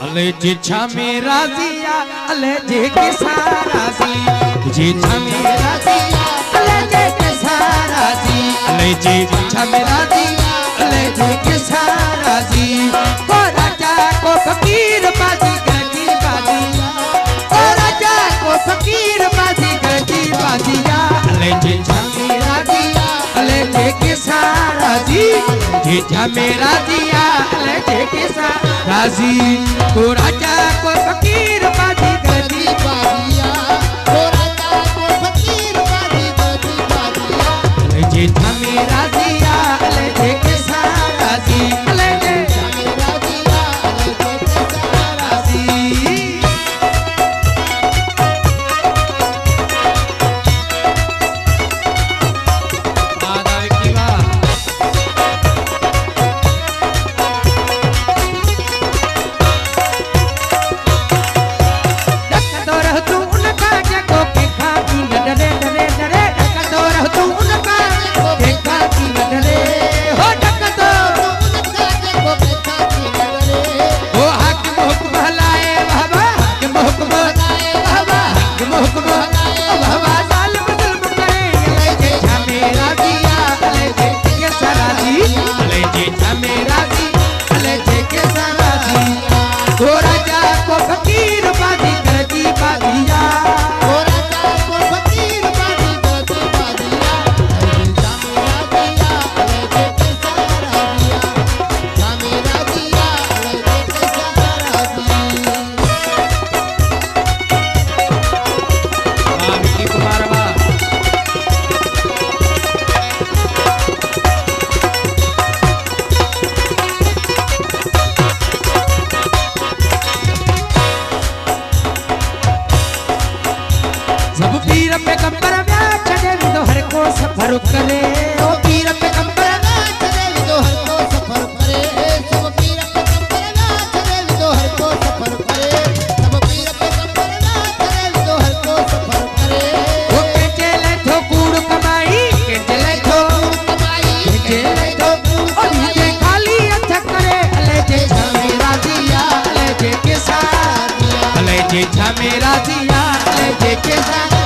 अले जे छामे राजिया अले जे के साराजी जे छामे राजिया अले जे के साराजी अले जे छामे राजिया अले जे के साराजी को राजा को फकीर बाजी गजी बाजी को राजा को फकीर बाजी गजी बाजिया अले जे छामे राजिया अले जे के साराजी जे छामे राजिया अले जे के साराजी को राजा को फकीर बाजी गजी बाजिया को राजा को फकीर बाजी गजी बाजिया अले जे छामे राजिया अले जे के साराजी अले जे छामे राजिया अले जे के साराजी सब पीर पे कंबर में चढ़े तो हर को सफर करे ओ पीर पे कंबर में चढ़े तो हर को सफर करे सब पीर पे कंबर में चढ़े तो हर को सफर करे सब पीर पे कंबर में चढ़े तो हर को सफर करे ओ के चले तो कूड़ कमाई के चले तो कमाई के चले तो ओ नीचे खाली अच्छा करे अले जे छामे राजिया अले जे के साथ अले जे छामे राजिया अले जे के साथ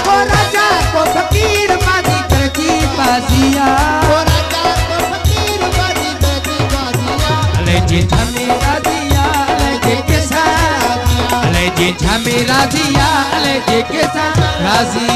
को राजा को फकीर बाजी गजी बाजिया को राजा को फकीर बाजी गजी बाजिया अले जे छामे राजिया अले जे के साथ अले जे छामे राजिया अले जे के साथ राजी